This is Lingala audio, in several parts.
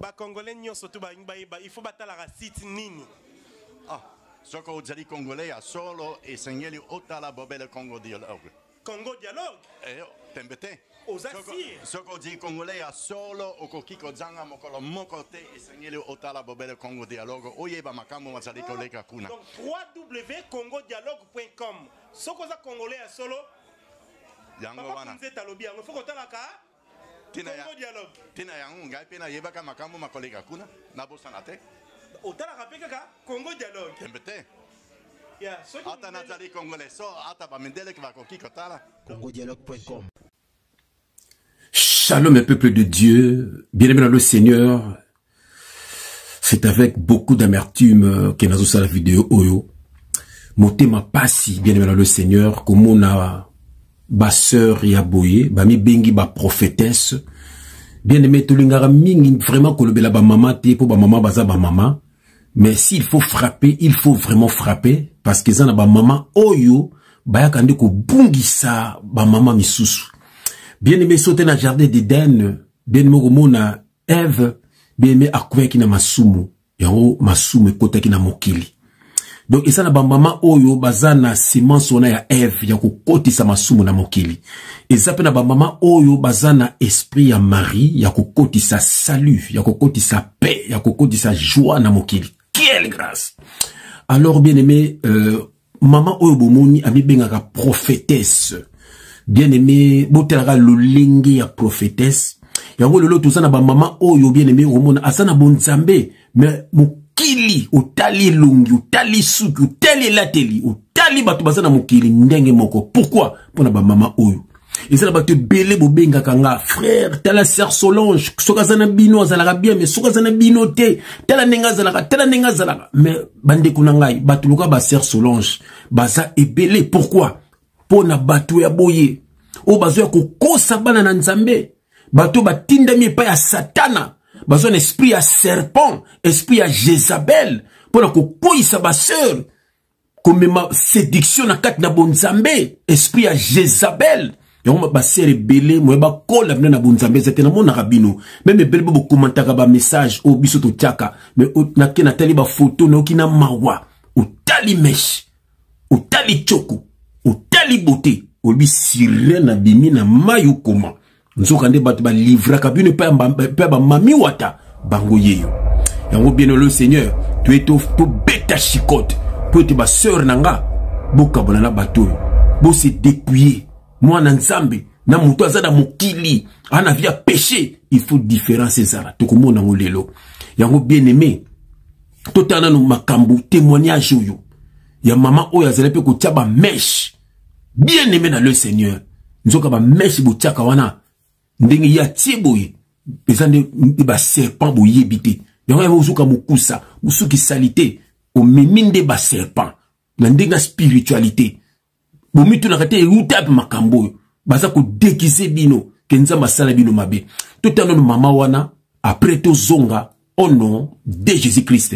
Ba Congolais nyoso tu ba il faut battre la site nini. Ah, ce qu'on dit Congolais a solo et seigneur otala bobele Congo dialogue. Congo dialogue. Tembete. Ce qu'on dit Congolais a solo au kokiko zanga mokolo mokote et seigneur otala bobele Congo dialogue. Oyeba makambo mazali koleka kuna. Donc www.congodialogue.com. Ce qu'on a Congolais a solo. Yango wana. Il faut qu'on talaka. Congo dialogue. Tina yango ngai pena yebaka makambo makoleka kuna na bosana te. Otala rapeka ka Congo dialogue. Tembete. Ya, ata nazali congolais so ata ba mendele ki bakoki kotala. Congodialogue.com. Shalom mes peuples de Dieu, bien-aimés dans le Seigneur. C'est avec beaucoup d'amertume que nous avons la vidéo Oyo. Motema pasi, bien-aimés dans le Seigneur, comme on a ba sœur Yaboye, ba mi bengi ba prophétesse. Bien-aimé Tolingara mingi vraiment kolobela ba maman te pour ba maman baza ba maman. Mais s'il faut frapper, il faut vraiment frapper parce que ça na ba maman Oyo ba yakande ko bungisa ba maman misusu. Bien-aimé sauter na jardin d'Éden, bien-aimé komona Ève, bien-aimé akwe ki na masumu, yango masumu kota ki na mokili. Donc ça na ba maman Oyo bazana semence ona ya Ève ya kokotisa masumu na mokili. Et ça pe na ba maman Oyo bazana esprit ya Marie ya kokotisa salut, ya kokotisa paix, ya kokotisa joie na mokili. Quelle grâce! Alors bien-aimé, maman Oyo bomoni ami bengaka prophétesse. Bien-aimé, botelaka lolenge ya prophétesse. Yango lelo tozana ba maman Oyo bien-aimé omona asana bonzambe, mais mokili otali lungi, otali suki, otali lateli, otali batu bazana mokili ndenge moko. Pourquoi? Pona ba maman Oyo. Et ça, tu belé bobenga kanga frère, tala sœur Solange, sokazana bino azalaka bien, mais sokazana bino te, tala nenga zalaka, mais bande kunangai, batuluka ba sœur Solange, baza ebelé, pourquoi? Pona batu ya boye, o bazo ya kokosa bana na nzambe, batu batindami pa ya satana, bazo un esprit ya serpent, esprit ya Jézabel, pona kokoisa ba sœur, comme ma séduction na kat na bonzambe, esprit ya Jézabel. Yongo ba sere belé mo ba kola na bonzambe zete na mona rabino même belé bo commentaire ba message o biso to tiaka mais na kena tali ba photo no kina mawa o tali mesh o tali choko o tali beauté o bi sirena bimi na mayu koma nzoka nde ba livra ka bino pa ba mami wata bango yeyo yango bien le Seigneur tu es to beta chicote pour te ba sœur nanga boka bolana bato bo se dépouiller. Moi, Nzambe, na muto azada mokili, ana via péché, il faut différencier ça. Tout comme on a lelo. Yango bien aimé. Tout en nous makambu témoignage yo. Ya maman oya zelepe ko tiaba mèche. Bien aimé dans le Seigneur. Nzoka ba mèche bo tiaka wana. Ndenge ya tieboye. Bezande ba serpent bo yebite. Yango ya uzuka mukusa, musuki salité, o meminde ba serpent. Na ndenga spiritualité. Bomi tu nakate utap makambo baza ko déguiser bino kenza masala bino mabe tout en mama wana après to zonga au nom de Jésus-Christ.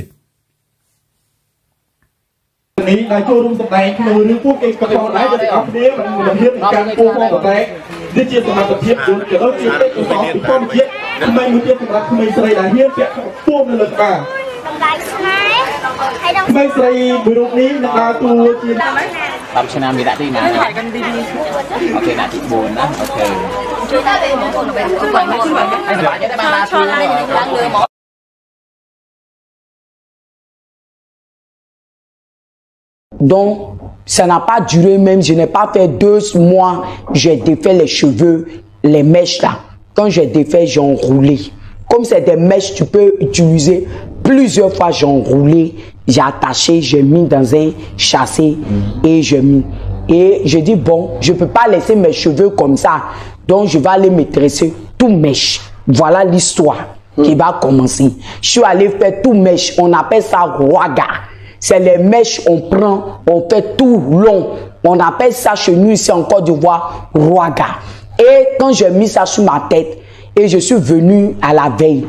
Donc, ça n'a pas duré même, je n'ai pas fait 2 mois, j'ai défait les cheveux, les mèches là. Quand j'ai défait, j'ai enroulé. Comme c'est des mèches, tu peux utiliser plusieurs fois, j'ai enroulé, j'ai attaché, j'ai mis dans un chassé et j'ai mis. Et je dis, bon, je ne peux pas laisser mes cheveux comme ça. Donc, je vais aller me tresser tout mèche. Voilà l'histoire qui va commencer. Je suis allé faire tout mèche. On appelle ça roaga. C'est les mèches, on prend, on fait tout long. On appelle ça chez nous ici en Côte d'Ivoire, roaga. Et quand j'ai mis ça sur ma tête, et je suis venu à la veille,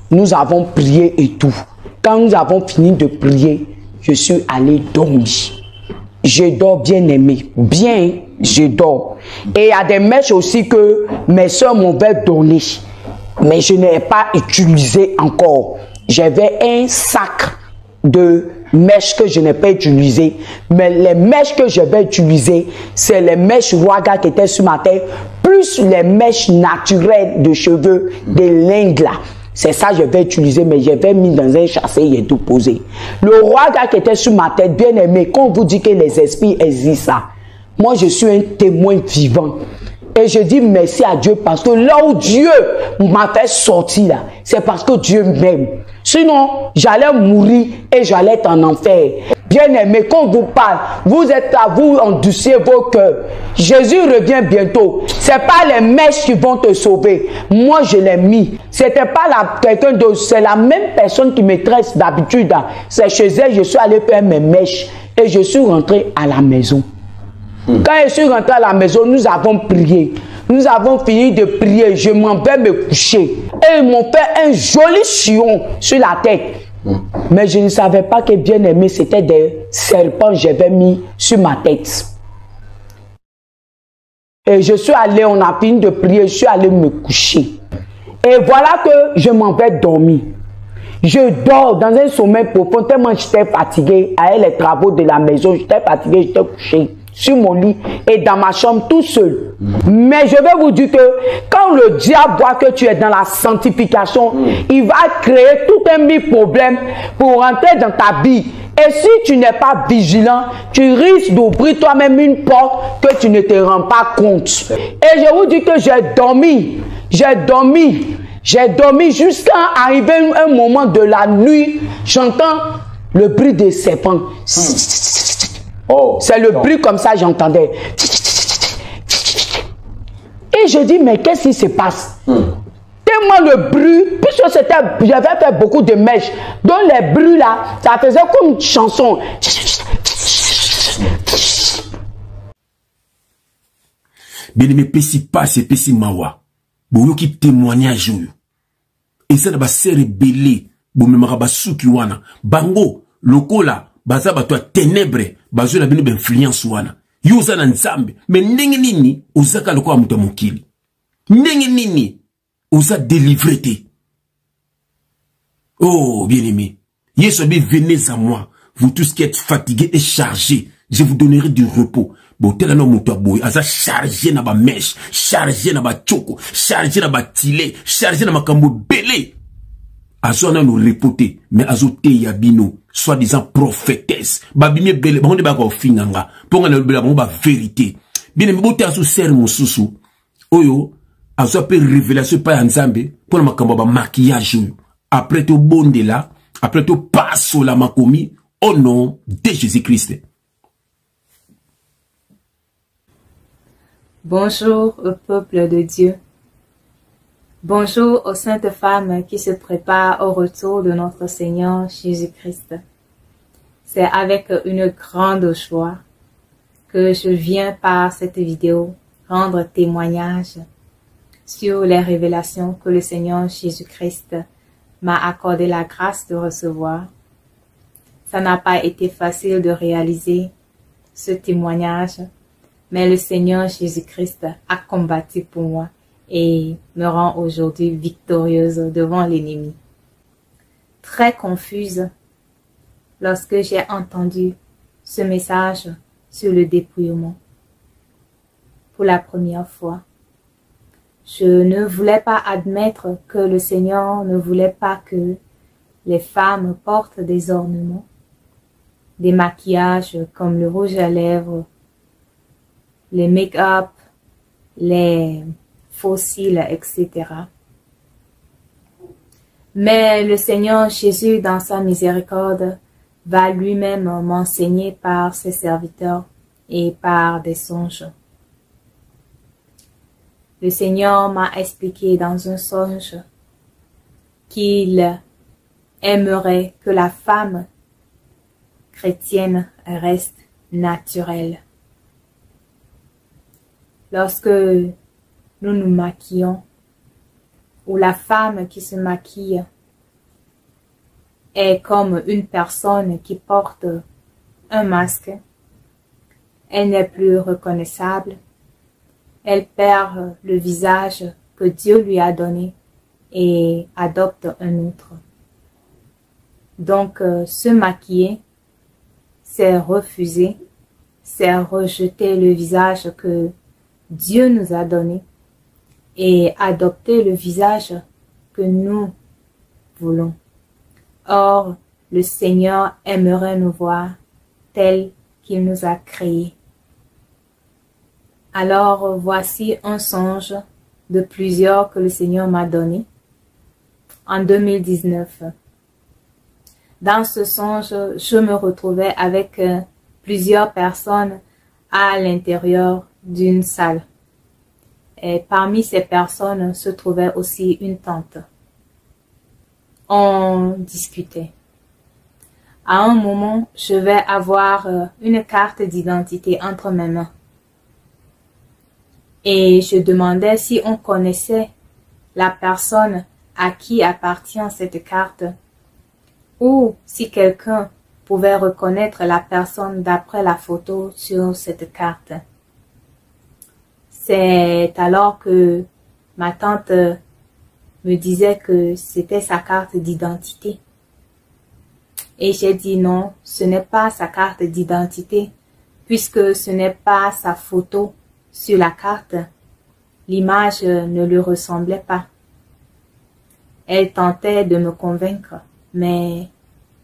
nous avons prié et tout. Quand nous avons fini de prier, je suis allé dormir. Je dors bien aimé, je dors. Et il y a des mèches aussi que mes soeurs m'ont donné. mais je n'ai pas utilisé encore. J'avais un sac de mèches que je n'ai pas utilisé, mais les mèches que je vais utiliser, c'est les mèches Waga qui étaient sur ma tête, plus les mèches naturelles de cheveux de l'Inde là. C'est ça que je vais utiliser, mais je vais mis dans un châssis et tout posé. Le Waga qui était sur ma tête, bien aimé, quand on vous dit que les esprits existent, ça, moi je suis un témoin vivant. Et je dis merci à Dieu parce que là où Dieu m'a fait sortir là, c'est parce que Dieu m'aime. Sinon, j'allais mourir et j'allais être en enfer. Bien aimé, quand on vous parle, vous êtes là, vous endurcissez vos cœurs. Jésus revient bientôt. C'est pas les mèches qui vont te sauver. Moi, je l'ai mis. C'était pas quelqu'un d'autre. C'est la même personne qui me traite d'habitude. C'est chez elle, je suis allé faire mes mèches et je suis rentré à la maison. Quand je suis rentré à la maison, nous avons prié. Nous avons fini de prier. Je m'en vais me coucher. Et ils m'ont fait un joli sillon sur la tête. Mais je ne savais pas que bien aimé, c'était des serpents que j'avais mis sur ma tête. Et je suis allé, on a fini de prier, je suis allé me coucher. Et voilà que je m'en vais dormir. Je dors dans un sommeil profond, tellement j'étais fatigué avec les travaux de la maison. J'étais fatigué, j'étais couché sur mon lit et dans ma chambre tout seul. Mais je vais vous dire que quand le diable voit que tu es dans la sanctification, il va créer tout un mille problèmes pour rentrer dans ta vie. Et si tu n'es pas vigilant, tu risques d'ouvrir toi-même une porte que tu ne te rends pas compte. Et je vous dis que j'ai dormi jusqu'à arriver un moment de la nuit, j'entends le bruit des serpents. C'est le bruit comme ça j'entendais. Et je dis mais qu'est-ce qui se passe? Tellement le bruit, puisque j'avais fait beaucoup de mèches, donc les bruits là, ça faisait comme une chanson. Bien aimé, pesi passe, pesi mawa. Boyo qui témoignage yo. Et ça ba se rebelle, bo memara ba suki wana. Bango, lokola, baza ba toi ténèbres, bazo la bino ben influence wana. Yo za na nzambe, mais ndenge nini ozaka lokola muto mokili. Ndenge nini oza délivré. Oh, bien-aimé. Yesobi, venez à moi. Vous tous qui êtes fatigués et chargés, je vous donnerai du repos. Bon, tel un homme boy, aza chargé na ba mèche, chargé na ba choko, chargé na ba tile, chargé na makambo belé. Azo na nous repoter, mais azo te yabino, soi-disant prophétesse. Babimie belé, bon, on débat au finanga, pour qu'on ait la vérité. Bien-aimé, bon, t'es azo serre mon sousou. Oyo, azo appelle révélation par Nzambe, pour ma makambo ba maquillage. Après tout bon de là, après tout passe la makomi, au nom de Jésus-Christ. Bonjour au peuple de Dieu. Bonjour aux saintes femmes qui se préparent au retour de notre Seigneur Jésus-Christ. C'est avec une grande joie que je viens par cette vidéo rendre témoignage sur les révélations que le Seigneur Jésus-Christ m'a accordé la grâce de recevoir. Ça n'a pas été facile de réaliser ce témoignage, mais le Seigneur Jésus-Christ a combattu pour moi et me rend aujourd'hui victorieuse devant l'ennemi. Très confuse lorsque j'ai entendu ce message sur le dépouillement. Pour la première fois, je ne voulais pas admettre que le Seigneur ne voulait pas que les femmes portent des ornements, des maquillages comme le rouge à lèvres, les make-up, les fossiles, etc. Mais le Seigneur Jésus, dans sa miséricorde, va lui-même m'enseigner par ses serviteurs et par des songes. Le Seigneur m'a expliqué dans un songe qu'il aimerait que la femme chrétienne reste naturelle. Lorsque nous nous maquillons, ou la femme qui se maquille est comme une personne qui porte un masque, elle n'est plus reconnaissable, elle perd le visage que Dieu lui a donné et adopte un autre. Donc, se maquiller, c'est refuser, c'est rejeter le visage que Dieu nous a donné et adopter le visage que nous voulons. Or, le Seigneur aimerait nous voir tels qu'il nous a créés. Alors, voici un songe de plusieurs que le Seigneur m'a donné en 2019. Dans ce songe, je me retrouvais avec plusieurs personnes à l'intérieur d'une salle. Et parmi ces personnes se trouvait aussi une tante. On discutait. À un moment, je vais avoir une carte d'identité entre mes mains. Et je demandais si on connaissait la personne à qui appartient cette carte ou si quelqu'un pouvait reconnaître la personne d'après la photo sur cette carte. C'est alors que ma tante me disait que c'était sa carte d'identité. Et j'ai dit non, ce n'est pas sa carte d'identité, puisque ce n'est pas sa photo sur la carte. L'image ne lui ressemblait pas. Elle tentait de me convaincre, mais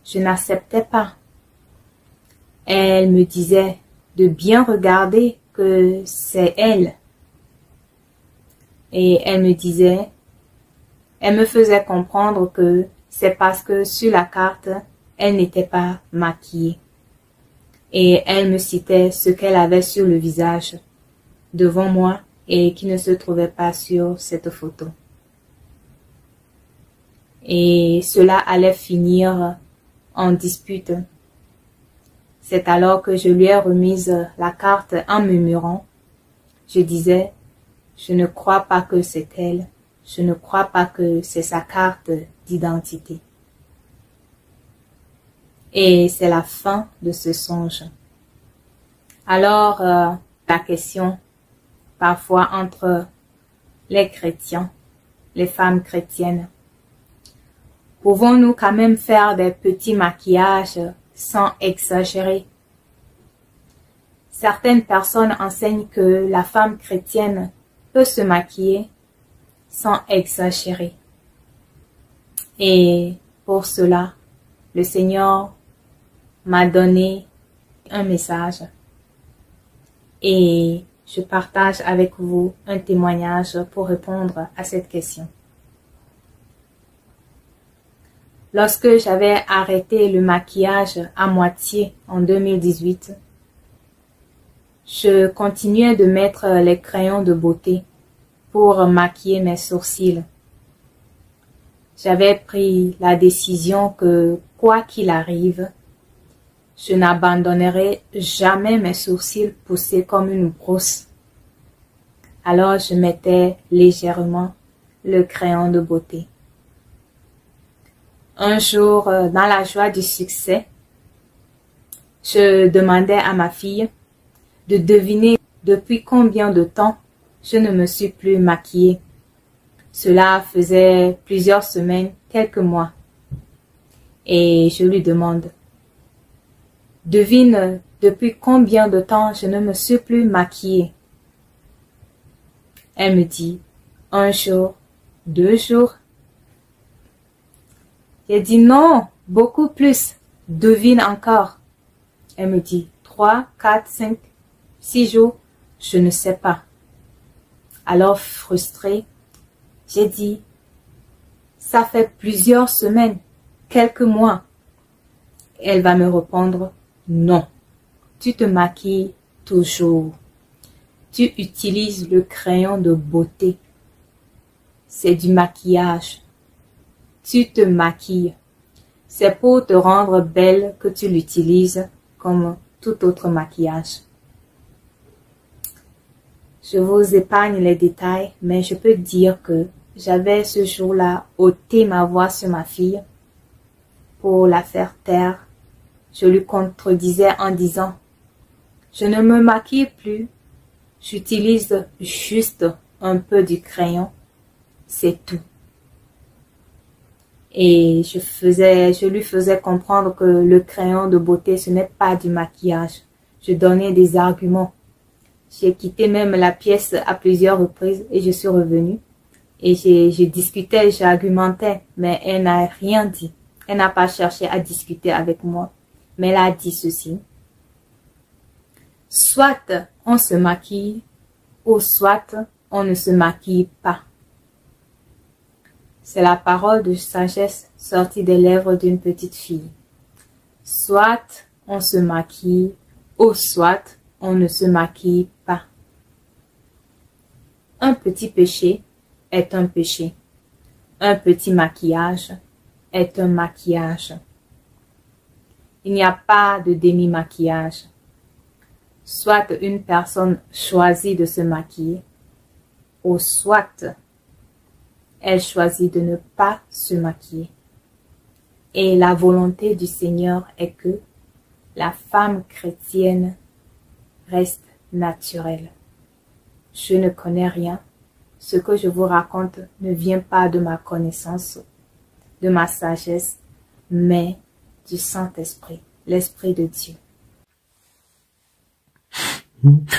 je n'acceptais pas. Elle me disait de bien regarder que c'est elle. Et elle me faisait comprendre que c'est parce que sur la carte, elle n'était pas maquillée. Et elle me citait ce qu'elle avait sur le visage devant moi et qui ne se trouvait pas sur cette photo. Et cela allait finir en dispute. C'est alors que je lui ai remise la carte en murmurant. Je disais, je ne crois pas que c'est elle. Je ne crois pas que c'est sa carte d'identité. Et c'est la fin de ce songe. Alors, la question, parfois entre les chrétiens, les femmes chrétiennes, pouvons-nous quand même faire des petits maquillages sans exagérer? Certaines personnes enseignent que la femme chrétienne peut se maquiller sans exagérer. Et pour cela, le Seigneur m'a donné un message et je partage avec vous un témoignage pour répondre à cette question. Lorsque j'avais arrêté le maquillage à moitié en 2018, je continuais de mettre les crayons de beauté pour maquiller mes sourcils. J'avais pris la décision que, quoi qu'il arrive, je n'abandonnerai jamais mes sourcils poussés comme une brosse. Alors je mettais légèrement le crayon de beauté. Un jour, dans la joie du succès, je demandais à ma fille de deviner depuis combien de temps je ne me suis plus maquillée. Cela faisait plusieurs semaines, quelques mois. Et je lui demande, devine depuis combien de temps je ne me suis plus maquillée. Elle me dit, 1 jour, 2 jours. J'ai dit non, beaucoup plus, devine encore. Elle me dit 3, 4, 5, 6 jours, je ne sais pas. Alors frustrée, j'ai dit, ça fait plusieurs semaines, quelques mois. Elle va me répondre, non, tu te maquilles toujours. Tu utilises le crayon de beauté. C'est du maquillage. Tu te maquilles. C'est pour te rendre belle que tu l'utilises comme tout autre maquillage. Je vous épargne les détails, mais je peux dire que j'avais ce jour-là ôté ma voix sur ma fille pour la faire taire. Je lui contredisais en disant, je ne me maquille plus, j'utilise juste un peu du crayon, c'est tout. Et je lui faisais comprendre que le crayon de beauté, ce n'est pas du maquillage. Je donnais des arguments. J'ai quitté même la pièce à plusieurs reprises et je suis revenue. Et je discutais, j'argumentais, mais elle n'a rien dit. Elle n'a pas cherché à discuter avec moi. Mais elle a dit ceci. Soit on se maquille, ou soit on ne se maquille pas. C'est la parole de sagesse sortie des lèvres d'une petite fille. Soit on se maquille, ou soit on ne se maquille pas. Un petit péché est un péché. Un petit maquillage est un maquillage. Il n'y a pas de demi-maquillage. Soit une personne choisit de se maquiller, ou soit elle choisit de ne pas se maquiller. Et la volonté du Seigneur est que la femme chrétienne reste naturelle. Je ne connais rien. Ce que je vous raconte ne vient pas de ma connaissance, de ma sagesse, mais du Saint-Esprit, l'Esprit de Dieu.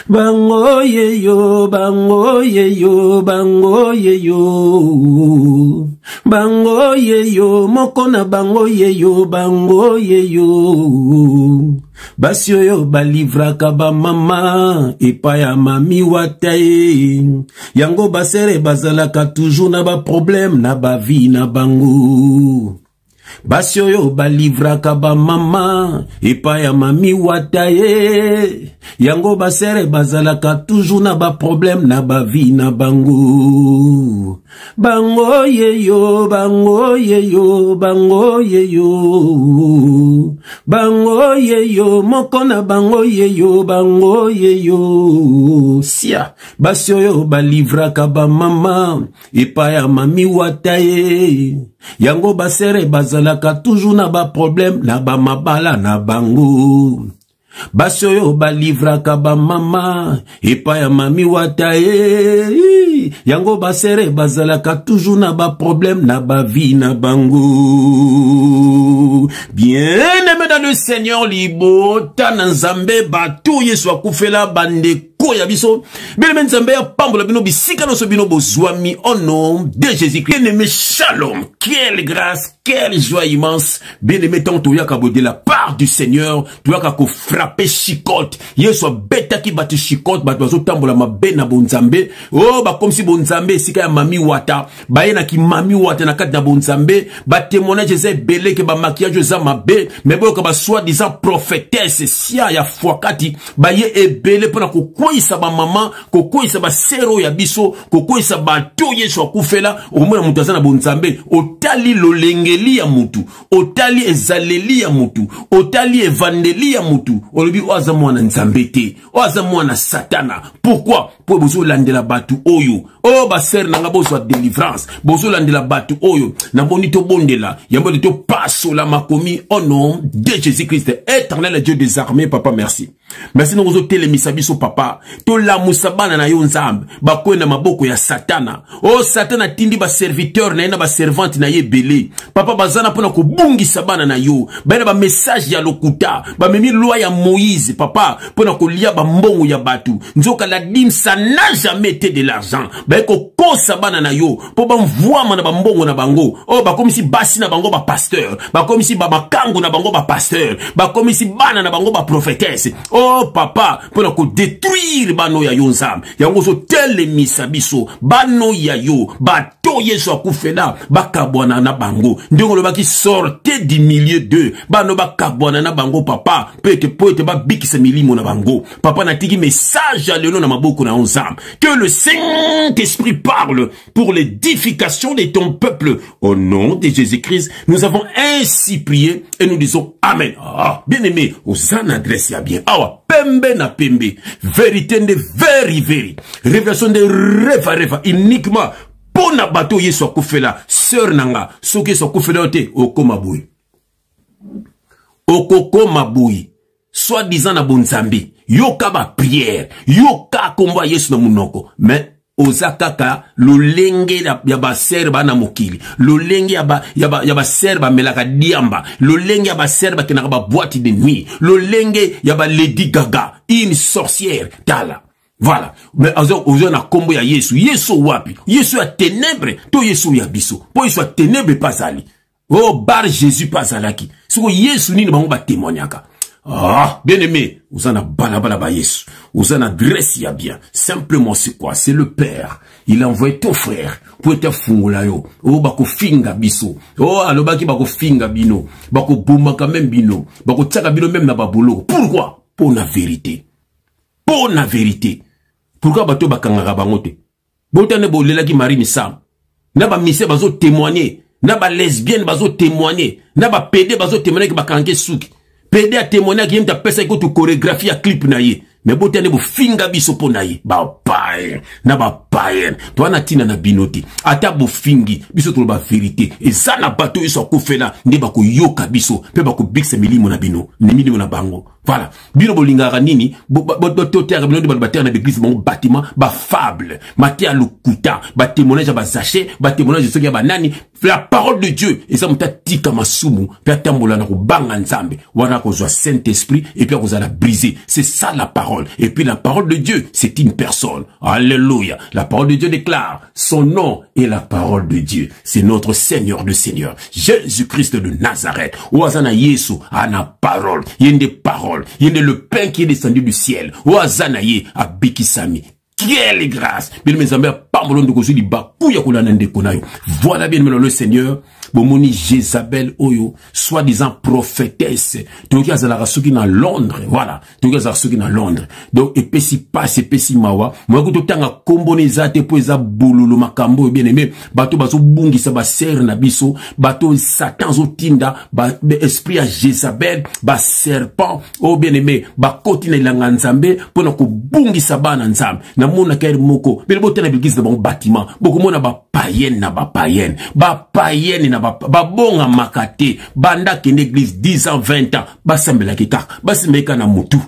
Bango yeyo, bango yeyo, bango yeyo, bango yeyo, mokona bango yeyo, bango yeyo. Basi oyo balivraka ba mama epa ya mami watae. Yango basere bazalaka toujours na ba problème na ba vie na bango. Basi oyo balivraka ba mama epa ya mami watae. Yango basere bazalaka toujours na ba problème na ba vie na bango. Bango yeyo, bango yeyo, bango yeyo. Bango yeyo, mokona bango yeyo, bango yeyo. Sia, basi oyo balivraka ba mama epa ya mami watae. Yango basere bazalaka toujours na ba problème na ba mabala na bango. Basi oyo balivraka ba mama epa ya mami watae. Yango basere bazalaka toujours na ba problème na ba vie na bango. Bien-aimé dans le Seigneur, libota na nzambe batu yesu akufela bande ya biso bien-aimé nzambe ya pambola bino bisika no so bino bozwami au nom de Jésus-Christ. Bien-aimé, shalom, quelle grâce, quelle joie immense. Bien-aimé, tant que yaka de la part du Seigneur, tu yaka ko frapper chicote. Yeso beta ki bati chicote, bat bazo tambola ma bena bonzambe. Oh ba comme si bonzambe sika ya mami wata, ba yena ki mami wata na kat na bonzambe, ba témoignage ze belé ke ba maquillage za mabe, mais bo ka ba soi-disant prophétesse sia ya fuakati, ba ye ebele pona ko isa ba mama, koko isa ba sero ya biso, koko isa ba to yesu akufela, omona mutu aza na bonzambe, otali lolengeli ya mutu, otali ezaleli ya mutu, otali evandeli ya mutu, olobi oaza mwana nzambe te, oaza mwana satana. Pourquoi? Po bozo landela batu oyo. Oh ba ser nanga bozo délivrance, bozo landela batu oyo, na bonito bondela, yambo de to passo la makomi au nom de Jésus-Christ, éternel Dieu des armées. Papa, merci. Merci nous telemisa biso papa. To la musabana na yo nzambe bakwenda maboko ya satana. Oh satana tindi ba serviteur na yena ba servante na ye belé. Papa bazana pona ko bungi sabana na yo. Ba ba message ya lokuta, ba memi loi ya Moïse papa pona ko lia ba mbongo ya batu. Nzoka la dim ça n'a jamais été de l'argent. Ba ko sabana na yo po ba mvwa na ba mbongo na bango. Oh ba comme si basi na bango ba pasteur. Ba comme si ba makango na bango ba pasteur. Ba comme si bana na bango ba prophétesse. Oh papa, pour nous détruire bano ya yo nzambe. Yango so telemisa biso bano ya yo bato yesu akufela bakabwana na bango. Ndongo lobaki sortez du milieu d'eux. Bano bakabwana na bango papa. Peut-être ba bikisa milimo na bango. Papa na tiki message à lelo na maboko na nzambe. Que le Saint-Esprit parle pour l'édification de ton peuple. Au nom de Jésus-Christ, nous avons ainsi prié et nous disons Amen. Ah, bien aimé, aux adresse ya bien. Awa. Pembe na pembe, vérité de very, révélation de reva, uniquement pour na bateau yeso kufela, sœur nanga, soki yeso kufela ote, okoma boui. Okokoma boui, soit disant na bonzambi, yoka ba prière, yoka komba yesu na munoko, mais ozakaka lolenge ya ba serba na mokili lolenge ya ba serba melaka diamba lolenge ya ba serba kenaka ba boîte de nuit lolenge ya ba Lady Gaga une sorcière tala voilà mais ozo na kombo ya Yesu wapi Yesu ya ténèbres to Yesu ya biso po Yesu ya ténèbres pasali oh bar Jésus pasalaki siko Yesu nini bango ba témoignaka. Ah, bien aimé, vous en a balabala ba Yesu, vous en adresse ya bien. Simplement c'est quoi? C'est le Père. Il a envoyé ton frère pour te fungula yo. Oh bako finga biso. Oh alobaki bako finga bino, bako boumaka même bino, bako tchaka bino même na babolo. Pourquoi? Pour la vérité. Pour la vérité. Pourquoi bato bakangaka bangote? Botane bo lelaki Marie Misam. Na ba mise bazo témoigner, na ba lesbienne bazo témoigner, na ba pédé bazo témoigner ki bakanke souki. Pédé a témoigné qui a pesa ko tu chorégraphie à clip na ye. Mais botane bo finga biso po na ye. Ba païen, na ba païen. Toi na tina na binoti. Ata bo fingi, biso to ba vérité. Et ça na bato iso ko fela, ne ba ko yoka biso, pe ba ko big milimo na bino, ne milimo na bango. Voilà. Bino bolingara nini, bo terre bino de ba terre na l'église bon bâtiment, ba fable, maté à lukuta, ba témoignage ba zaché, ba témoignage de ba nani, la parole de Dieu. Et ça mta tika masumu, pe tambola na ko banga nzambe, wana ko zo Saint-Esprit et puis ko za la briser. C'est ça la parole. Et puis la parole de Dieu, c'est une personne. Alléluia. La parole de Dieu déclare, son nom est la parole de Dieu. C'est notre Seigneur de Seigneur, Jésus-Christ de Nazareth. Ouazana Yesu, ana parole. Il y a des paroles. Il y a le pain qui est descendu du ciel. Ouazana ye, abikisami. Quelle grâce. Bien mes amis, voilà bien le Seigneur. Bomoni Jézabel Oyo, soi-disant prophétesse. Donc, il y a la rasuki dans Londres. Voilà. Donc, il y a la rasuki dans Londres. Donc, et pesi passe, et pesi mawa. Moi, quand tu as comboneza, te poeza boulou, makambo, bien aimé. Bato, baso bungi, sa ba ser na biso. Bato, Satan, zo tinda, ba esprit à Jézabel, ba serpent, oh, bien aimé. Ba kotine ilanga nzambe, pona ko bungi sa ba na nzambe. Na mona kair moko. Bele bote na bilgis de bon bâtiment. Boko mona ba païenne na ba païenne. Ba païenne na ba bonga makate banda kende église 10 ans 20 ans basambela kika basimeka na mutu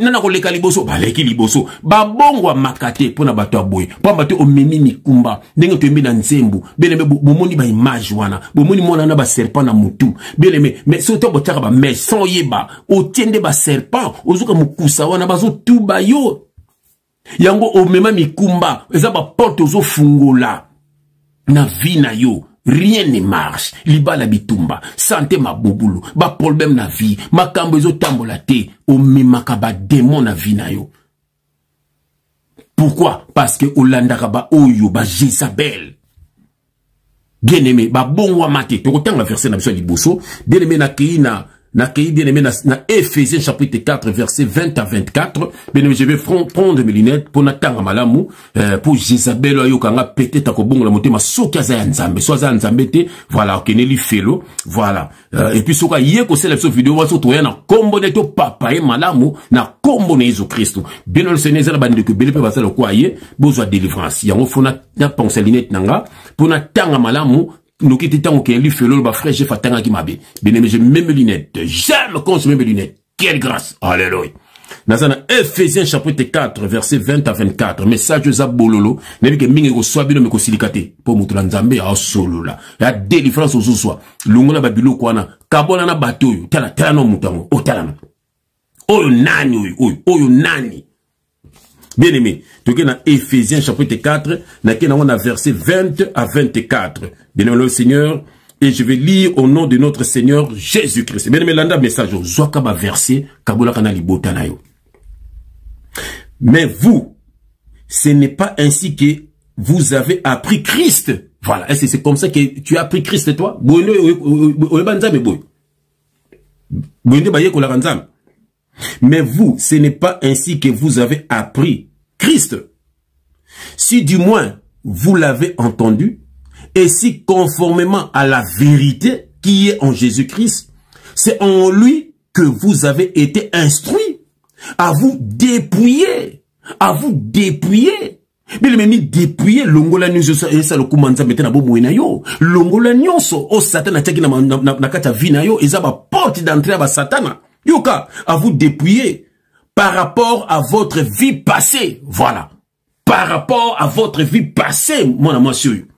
nana koleka liboso baleki liboso ba bongwa makate pona bato aboy pamba te omemi mikumba ndenge to na nzembu beleme bomoni ba image wana bomoni mona na ba serpent na mutu beleme mais soto botaka ba mais sans yeba otiende ba serpent ozuka mukusa wana bazo tuba yo yango omema mikumba eza ba porte ozo fungola na vie na yo. Rien ne marche. Libala bitumba. Santé ma boboulou. Ba problème na vie. Ma kambezo tambola te. O memaka ba démon na vie na yo. Pourquoi? Parce que Olandaka ba oyo ba Jézabel. Bien aimé. Ba bonwa mate. Toko tanga verset na biso liboso. Bien aimé na kei na bien aimé na Ephésiens chapitre 4 verset 20 à 24. Bien aimé, je vais prendre mes lunettes pour natanga malamu pour Jézabel ayo kanga pété ta ko bongo la motema soki aza nzambe so aza nzambe te voilà okeneli felo voilà et puis soka yeko sela so vidéo waso to yana kombo neto papa e malamu na kombo na Jésus Christ. Bien le Seigneur la bande que bele pe basala ko aye besoin délivrance yango fona na penser lunettes nanga pour natanga malamu. Nous qui étions qui lui fait le frère j'ai fatanga qui m'a bien aimé j'ai même lunettes j'aime quand je mets mes lunettes quelle grâce alléluia. Dans Ephésiens chapitre 4 verset 20 à 24 message za bololo nebi ke mingi ko swabino me ko silikate po mutu nzambe a solo la ya délivrance ozo swa lungola babilo kwana kabona na bato yo tala no mutango o tala oyo nani oyo nani. Bien aimé, tu es dans Ephésiens chapitre 4, on a verset 20 à 24. Bien aimé le Seigneur, et je vais lire au nom de notre Seigneur Jésus-Christ. Bien aimé, l'anda message, Zoakaba verset, Kabola kanali botanayo. Mais vous, ce n'est pas ainsi que vous avez appris Christ. Voilà, et c'est comme ça que tu as appris Christ, toi. Mais vous, ce n'est pas ainsi que vous avez appris Christ. Si du moins vous l'avez entendu, et si conformément à la vérité qui est en Jésus-Christ, c'est en lui que vous avez été instruits à vous dépouiller. À vous dépouiller. Mais le même dépouiller, longola nyonso esa lo kumanza metena bo moina yo. Longola nyonso o satana taki na kata vina yo eza ba porte d'entrée ba satana. Yoka, à vous dépouiller par rapport à votre vie passée. Voilà. par rapport à votre vie passée, mon monsieur.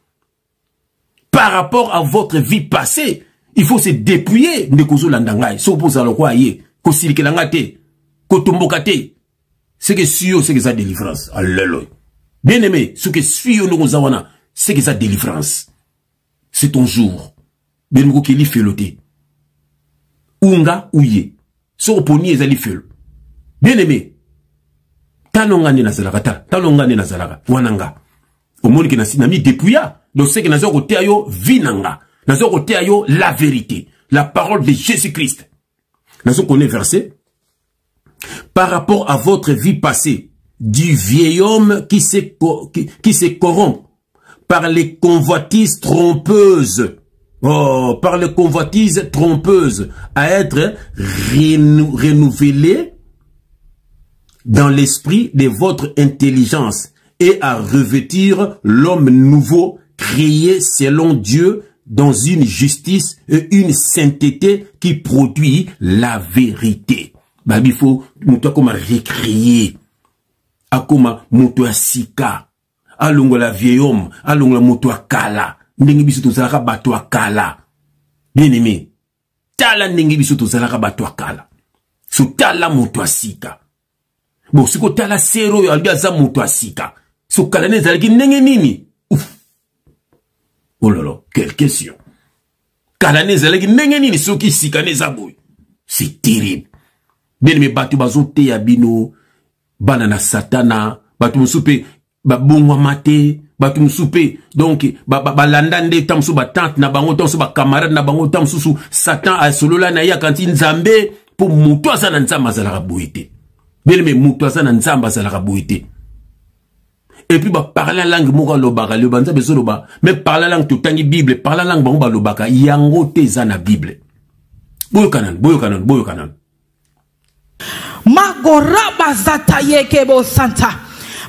Par rapport à votre vie passée, il faut se dépouiller de kozo landangai. So posa lo kwa ye, ko silike langate, ko tombokate. C'est que suyo, c'est que ça délivrance. Alléluia. Bien aimé, ce que suyo no kozawana, c'est que ça délivrance. C'est ton jour. Bien aimé, qui li felote. Unga ouye. So poni ezali fel. Bien aimé. Talonga ne nazalaka, talonga ne nazalaka. Wananga. Au monde qui n'a mis dépouilla. Donc c'est que nazo kote ayo vinanga. Nazo kote ayo la vérité. La parole de Jésus-Christ. Nazo connaît verset. Par rapport à votre vie passée, du vieil homme qui se corrompt par les convoitises trompeuses. Oh, par les convoitises trompeuses, à être renouvelé dans l'esprit de votre intelligence et à revêtir l'homme nouveau créé selon Dieu dans une justice et une sainteté qui produit la vérité. Babi faut muto akoma recréer, akoma muto asika, alongo la vieil homme, alongo la muto akala, ndenge biso tozalaka bato akala. Bien aimé, tala ndenge biso tozalaka bato akala. So tala muto asika. Bon, siko tala sero yo albi aza muto asika. So kala ne zalaki ndenge nini? Ouf. Oh là là, quelle question. Kala ne zalaki ndenge nini so ki sika ne zaboy. C'est terrible. Bien aimé, batu bazote ya bino, banana satana, batu msupe, babongwa mate, batu msupe, donc, balandande tamsu batante na bango, tamsu camarade na bango, tamsu satan a solola na ya kanti nzambe, pour mutu azana nzamba zalaka boite. Bien aimé, mutu azana nzamba zalaka boite. Et puis, parler la langue, moura lobaka, le banza beso loba, mais parler la langue tutangi Bible, parler la langue bango lobaka, yango te zana Bible. Boyo kanan, boyo kanan, boyo kanan. Magoraba zataye kebo santa.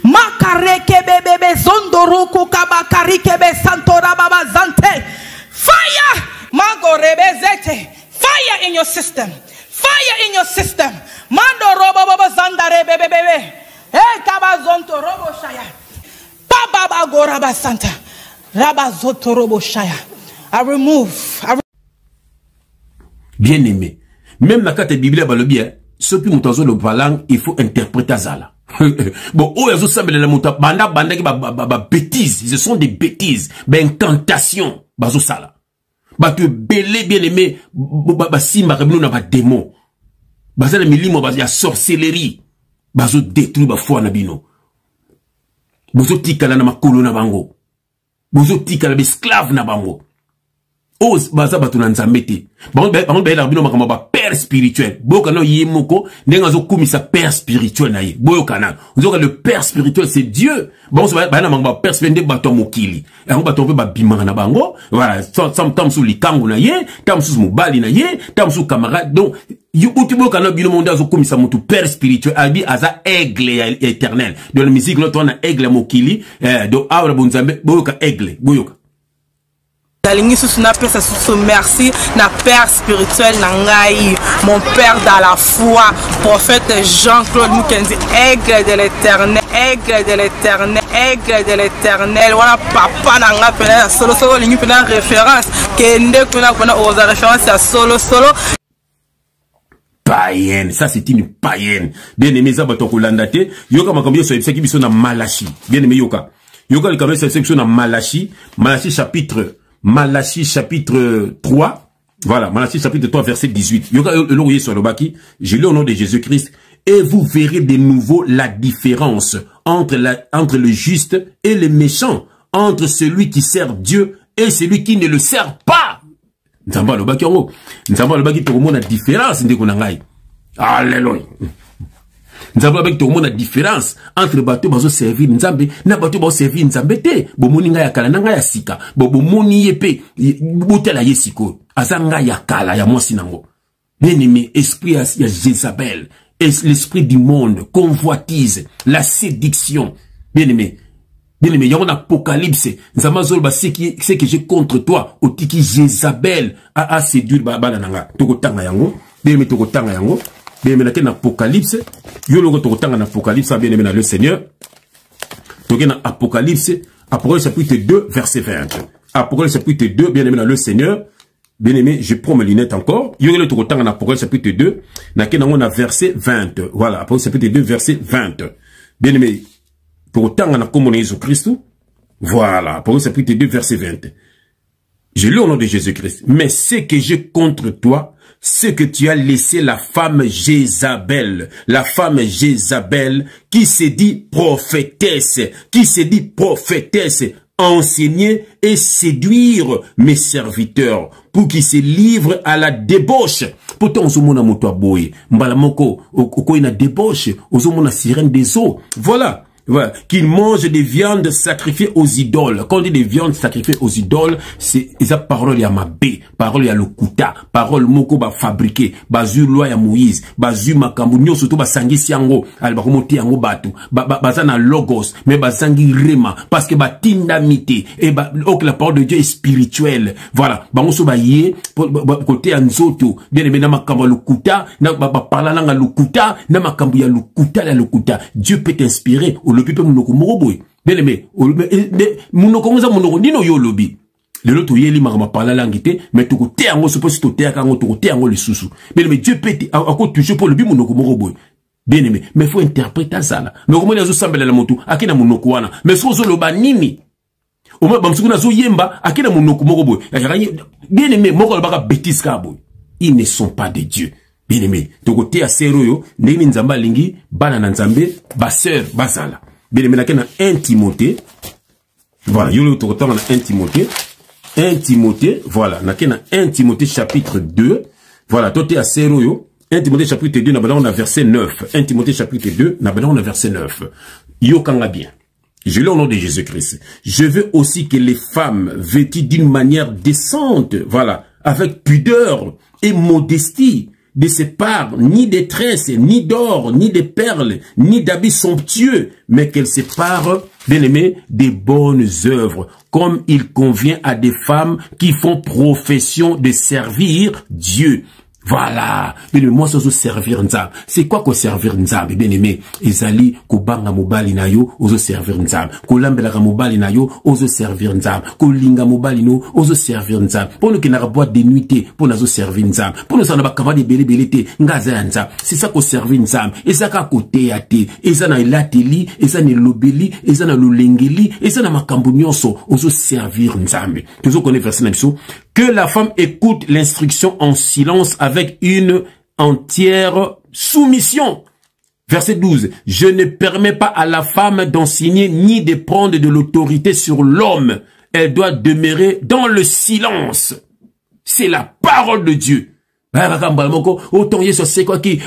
Makareke bebe zondoroko kabakari kebe santora baba zante. Fire! Magorebe zete. Fire in your system. Fire in your system. Mandorobo baba zandare bebe bebe. Eh kabazonto robo shaya. Baba goraba santa. Rabazoto robo shaya. I remove. Bien aimé. Même la carte Bible ba le bien. Ceux qui m'ont le parlant, il faut interpréter ça là. Bon, oh, ils ont semblé la mouta banda qui bêtises, ce sont des bêtises, incantations, bazo ça là. Tu belé bien aimé, simba rebnou na ba démon. Baza na milimo baza ya sorcellerie. Bazo détruire ba foi na bino. Bozo tikala na makolo na bango. Bozo tikala ba esclave na bango. Oh, baza batu na nzambete. Bango ba bino makamba ba père spirituel. Boyo kana yemoko, ndenga zo kumisa père spirituel na ye. Boyo kana. Nzoka le père spirituel c'est Dieu. Bango ba na makamba père spirituel bato mokili. Yango bato pe ba bimanga na bango. Voilà, tam su likangu na ye, tam su mobali na ye, tam su camarade. Donc, boyo kana bino monde zo kumisa mutu père spirituel. Abi aza aigle éternel. Dans la musique là on a aigle mokili, do awra bonzambe, boyo ka aigle, boyo ka. Merci, na père spirituel Nangaï, mon père dans la foi, prophète Jean-Claude Mukendi, aigle de l'éternel, aigle de l'éternel, aigle de l'éternel. Voilà, papa Nanga, pena solo solo, ligne pena référence, kende kuna aux références à solo solo. Païenne, ça c'est une païenne. Bien aimé, ça va t'okulandate. Yoka makambio so ebisa ki biso na Malachi. Bien aimé yoka. Yoka le kambe so ebisa na Malachi, Malachi chapitre 3, voilà, Malachi chapitre 3 verset 18. Je lis au nom de Jésus-Christ. Et vous verrez de nouveau la différence entre le juste et le méchant, entre celui qui sert Dieu et celui qui ne le sert pas. Nzamba lobaki ongo. Nzamba lobaki to komona différence ndeko na ngai. Alléluia. Nzamba lobaki to komona différence entre bato bazo servir Nzambe na bato bazo servir Nzambe te. Bomoni ngai ya kala na ngai ya sika. Bomoni yepe botela yesiko. Aza ngai ya kala ya mwasi nango. Bien-aimé, esprit ya Jézabel, l'esprit du monde, convoitise, la séduction. Bien-aimé, bien-aimé, il y a un apocalypse. Ce que j'ai contre toi, au tiki Jézabel a séduit Babananga. Toko tanga yango, bien-aimé, toko tanga yango, bien-aimé, na apocalypse, yo logo toko tanga na apocalypse, bien-aimé, le Seigneur. Toqué dans Apocalypse chapitre 2, verset 20. Apocalypse chapitre 2, bien aimé dans le Seigneur. Bien aimé, je prends mes lunettes encore. Il y a le temps en Apocalypse chapitre 2. On a verset 20. Voilà, Apocalypse chapitre 2, verset 20. Bien aimé, pour autant on a comme Jésus-Christ. Voilà, Apocalypse chapitre 2, verset 20. Je lis au nom de Jésus-Christ. Mais ce que j'ai contre toi, c'est que tu as laissé la femme Jézabel qui se dit prophétesse, enseigner et séduire mes serviteurs pour qu'ils se livrent à la débauche. Pourtant, on se mona moto aboye. Mbalamoko, ina débauche, on se mona sirène des eaux. Voilà. Voilà, qu'ils mangent des viandes sacrifiées aux idoles. Quand on dit des viandes sacrifiées aux idoles, c'est la parole ya mabé, parole ya lokuta, parole moko ba fabriqué, bazu loi ya Moïse, bazu makambu nyo surtout ba sangisi yango, al ba komote yango batu, bazana logos, mais bazangi rema parce que ba tindamité et ba ok la parole de Dieu est spirituelle. Voilà, ba ngoso ba yé côté ya nzoto, bien aimé na makambu lokuta, na ba parla langa lokuta, na makambu ya lokuta. Dieu peut t'inspirer. Le pipe monoko moroboy bien aimé monoko ngoza monoko ndino yo lobi le loto yeli makama parla langité mais to ko te ango suppose to te akango to ko te ango le susu bien aimé Dieu peut encore toucher pour le bi monoko moroboy bien aimé mais faut interpréter ça là mais comment yazo sambela la moto akina monoko wana mais sozo loba nini o ma bamsuku na zo yemba akina monoko moroboy bien aimé moko baka bêtise ka boy ils ne sont pas de Dieu. Bien aimé, tokote ya seroyo, ndeni nzamba lingi, bana na nzambe, baseur, basala. Bien aimé, nakena 1 Timothée. Voilà, yolo tokote na 1 Timothée. 1 Timothée, voilà, nakena 1 Timothée chapitre 2. Voilà, tote ya seroyo. 1 Timothée chapitre 2, nabada on a verset 9. 1 Timothée chapitre 2, nabada on a verset 9. Yo kanga bien. Je lis au nom de Jésus-Christ. Je veux aussi que les femmes vêtues d'une manière décente, voilà, avec pudeur et modestie, de se parent ni des tresses, ni d'or, ni de perles, ni d'habits somptueux, mais qu'elles se parent, bien aimé, des bonnes œuvres, comme il convient à des femmes qui font profession de servir Dieu. Voilà. Bien aimé, moi, ça se servir nzam. C'est quoi qu'on servir nzam? Bien aimé, ezali, ko banga mobali na yo, ozo servir nzam. Ko lambela mobali na yo, ozo servir nzam. Ko linga mobali no, ozo servir nzam. Pour nous qui n'a boîte de nuitée, pour nous servir nzam. Pour nous ça n'a pas kava de belé, ngaza nzam. C'est ça qu'on servir nzam. Et ça ka côté à te. Et ça na ilateli, et ça na lobeli, et ça na lulengeli, et ça na makambu nyonso, ozo servir nzam. Toujours connaît verset n'imso. Que la femme écoute l'instruction en silence avec une entière soumission. Verset 12. Je ne permets pas à la femme d'enseigner ni de prendre de l'autorité sur l'homme. Elle doit demeurer dans le silence. C'est la parole de Dieu. Autant y c'est quoi qui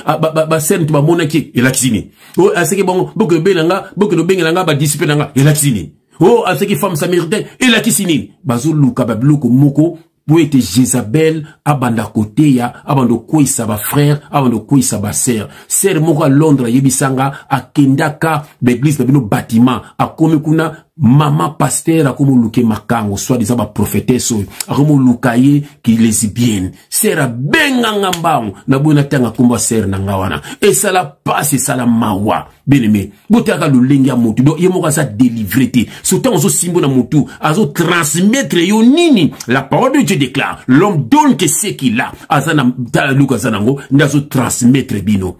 scène tu monaki et la cuisine. Oh à ce qui bon beaucoup de benanga ba disciplinanga et la cuisine. Oh à ce qui femme samaritain et la cuisine. Bazulu kababluko moko pour être Jézabel, abanda côté ya, abando koi saba frère, abando koi saba sœur. Sœur moko à Londres, yebisanga, a Kendaka, l'église, bino bâtiment, a komekuna, maman pasteur, a komo luke makango, soit disant ba prophétesse, a komo lukaye, qui lesbienne. Sœur a benganga mbao, na bona tanga kumba sœur nangawana. Et ça la passe, et ça la mawa. Bien aimé. Botaka le lenga motu, donc yemoka sa délivrité. Sautant ozo simbo na motu, azo transmettre yo nini, la parole de Dieu déclare, l'homme donne que ce qu'il a, azana, taluka zanango, nazo transmettre bino.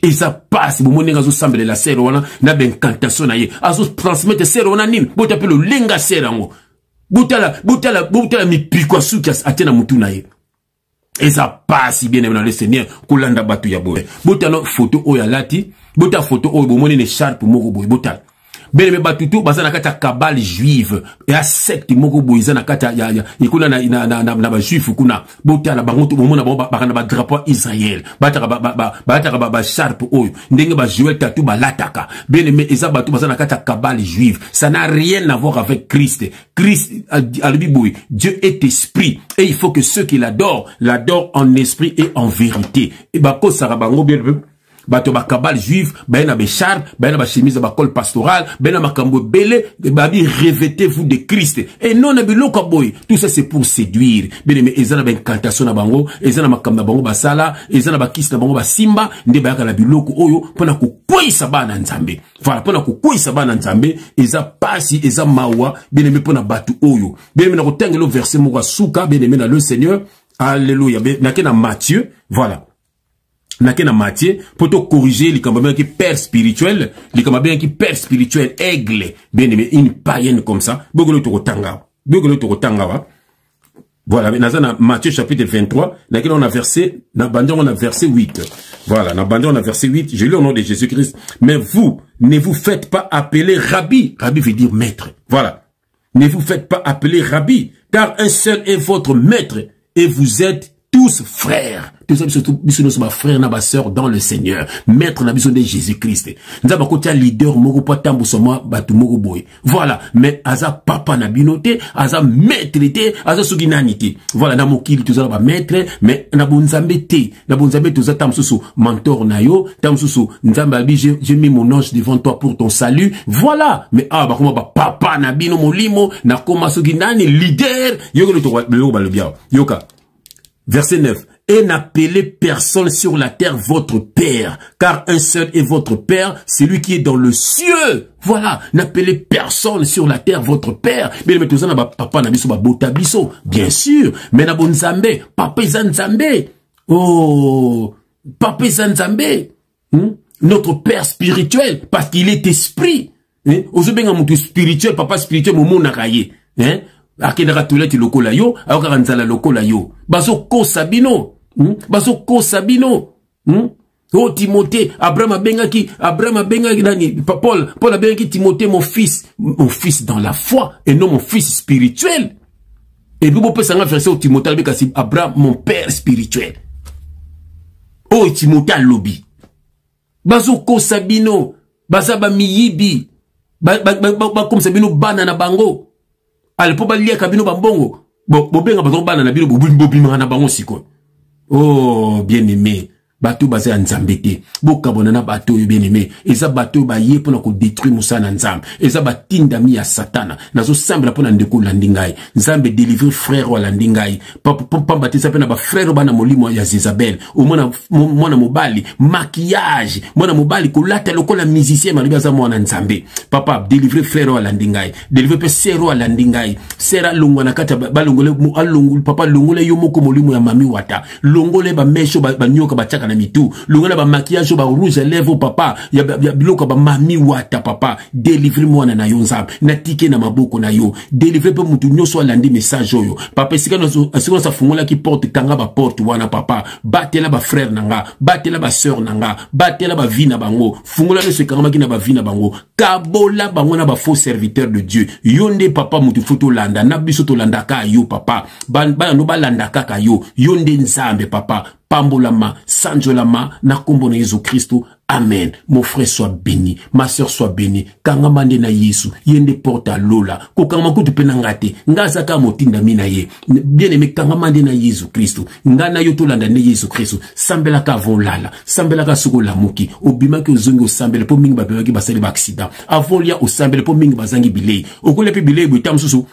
Et ça passe, vous monez azo samble la sœur wana, na ben cantation na ye, azo transmettre sœur wana nini, botape le lenga sœur ango. Botala mi pikwa suki atena mutu na ye. Et ça passe, bien aimé dans le Seigneur, kolanda batu ya boye. Botala photo oya lati, bota photo oya bomone ne sharp moko boye, botala. Ben me batutu bazana kata kabale juive et a secte moko boizana kata ya ikuna na ba juif kuna botala bango to bomona bakana ba drapeau Israël bataka ba sharp oyo ndenge ba Joël tatu ba lataka ben me eza batu bazana kata kabale juive, ça n'a rien à voir avec Christ. Christ a le biboui, Dieu est esprit et il faut que ceux qui l'adorent en esprit et en vérité. Et ba ko sara bango bien bato ba kabale juif ba na be char ba na ba chemise ba col pastoral ba na makambo belé ba bi revêtez-vous de Christ et non na biloko boy tout ça c'est pour séduire bien mais ezana ba incantation na bango ezana makambo na bango basala ezana ba kiss na bango ba simba nde ba na biloko oyo pona ko koisa bana nzambe voilà pona ko koisa bana nzambe eza pasi eza mawa bien mais pona batu oyo bien mais na ko tangelo verset mo suka bien mais na le Seigneur alléluia na ke na Matthieu voilà na ke na Matthieu pour te corriger les camarades qui père spirituel les camarades qui père spirituel aigle bien mais une païenne comme ça bogolo to tanga wa voilà mais na Matthieu chapitre 23 na ke on a verset na bandon on a verset 8 voilà na bandon on a verset 8 je lis au nom de Jésus-Christ mais vous ne vous faites pas appeler rabbi veut dire maître voilà ne vous faites pas appeler rabbi car un seul est votre maître et vous êtes tous frères. Tous nous sommes frères et sœurs dans le Seigneur. Maître na besoin de Jésus-Christ. Nous avons côté leader moko patambo soma batu moko boy. Voilà, mais aza papa na binoté, aza maître té, aza suginanité. Voilà, na mokili tous ba maître, mais na bonzambe té. Na bonzambe tous tamsusu mentor na yo, tamsusu nzambe abi j'ai mis mon ange devant toi pour ton salut. Voilà, mais ba comment ba papa na bino molimo na koma suginani leader. Yoko to ba le bien. Yoka. Verset 9. Et n'appelez personne sur la terre votre père, car un seul est votre père, celui qui est dans le cieux. Voilà, n'appelez personne sur la terre votre père. Mais tout ça na papa na biso ba botabiso, bien sûr, mais na bonzambe, papa zanzambe. Oh, papa zanzambe. Notre père spirituel parce qu'il est esprit. Ozobenga mutu spirituel, papa spirituel momo na kaye. Akedaka toilette lokola yo, aoka nzala lokola yo. Baso ko sabino. Baso ko sabino. Oh Timothée, Abraham a bengaki nani, Paul a bengaki Timothée mon fils dans la foi et non mon fils spirituel. Et puis, vous pouvez s'en verser au Timothée, Abraham, mon père spirituel. Oh Timothée lobby. Baso ko sabino, basaba miyibi, comme sabino banana bango. Ale po balia kabino bambongo bobenga bato bana na bino bobimanga na bango siko. Oh bien aimé bato bazé nzambe te bokabona na bato bien aimé eza bato ba ye pona ko détruire musana nzambe eza batinda mi ya satana nazo sambela pona ndeko landingai nzambe délivrer frère wa landingai papa batisa pena ba frère bana molimo ya Isabelle o mona mobali maquillage mona mobali ko lata lokola musicien malibi za mwana nzambe papa délivrer frère wa landingai délivrer pe sero wa landingai sera longwa na kata balongole alongul papa longole yo moko molimo ya mami wata longole ba mesho ba nyoka ba chaka na mitu longole ba maquillage ba rouge à lèvres papa ya biloko ba mami wata papa délivrer mwana na yo nzambe na tike na maboko na yo délivrer pe mutu nyoso alandi message oyo papa sikano sa fungola ki porte kanga ba porte wana papa batela ba frère nanga batela ba sœur nanga batela ba vie na bango fungola no se kanga ki na ba vie na bango kabola bango na ba faux serviteur de Dieu yonde papa mutu foto landa na biso to landa ka yo papa ba no ba landa ka yo yonde nzambe papa pambolama sanjolama na kombo na Jésus Christ. Amen. Mon frère soit béni, ma soeur soit bénie. Kanga mande na Yesu, yende porta lola. Ko kanga kutu penangate, ngaza ka motinda mina ye. Bien aimé kanga mande na Yesu Christ. Ngana yo tolanda ne Yesu Christ. Sambela ka von lala, sambela ka soko la muki. Obima ke ozongi osambela po mingi ba bebaki basali ba accident. Avant lia osambela po mingi bazangi bilei. Okole pe bilei bo tamsusu.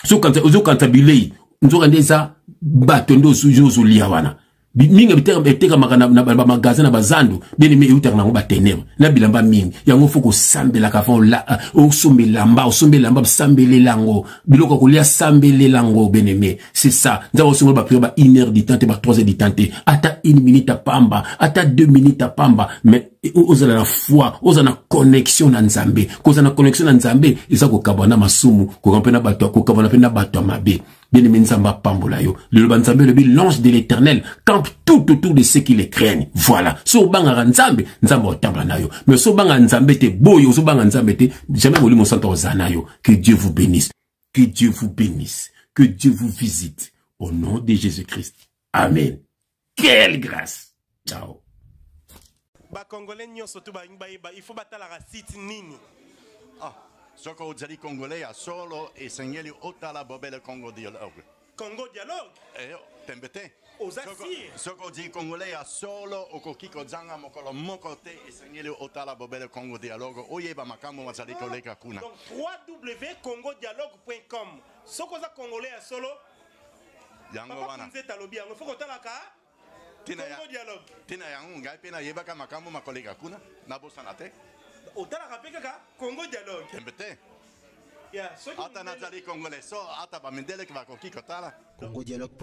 So kanta bilei, nzoka ndeza batondo sujo lia wana. Mingi biteka makana na magasin na bazando bien me utaka na ba tenema na bilamba mingi yango foko sambela ka fon la osombelamba sambele lango biloko ko lia sambele lango beneme c'est ça nza osongo ba prière ba 1 heure du temps ba 3 heures du temps ata 1 minute à pamba ata 2 minutes à pamba mais ozala na foi ozala connexion na nzambe kozala na connexion na nzambe eza ko kabana masumu ko kampena bato ko kabana pena bato mabe bien aimé nzamba pambola yo le banzambe le l'ange de l'Éternel campe tout autour de ceux qui les craignent. Voilà. So banga nzambe otambla na yo. Mais so banga nzambe te boyo so banga nzambe te jamais moli mon santo ozana yo. Que Dieu vous bénisse. Que Dieu vous bénisse. Que Dieu vous visite au nom de Jésus-Christ. Amen. Quelle grâce. Ciao. Ba congolais nyonso to ba il faut batala la site nini. Ah, soko ozali congolais ya solo et sengeli otala bobele Congo dialogue. Congo Dialogue. Tembete. Osasir. Soko dit congolais à solo okokiko zanga mokolo mokote esengeli otala bobele Congo Dialogue oyeba makambo mazali koleka kuna. Donc www.congodialogue.com. Soko za congolais à solo. Yango wana. Nzeta lobi yango foko talaka. Congo Dialogue. Tina yango ngai pena yebaka makambo makoleka kuna na bosana te. Otala kapeka Congo Dialogue. Tembete. Ya, ata nazali congolais so ata bamendele kwa kokiko tala. Congo Dialogue.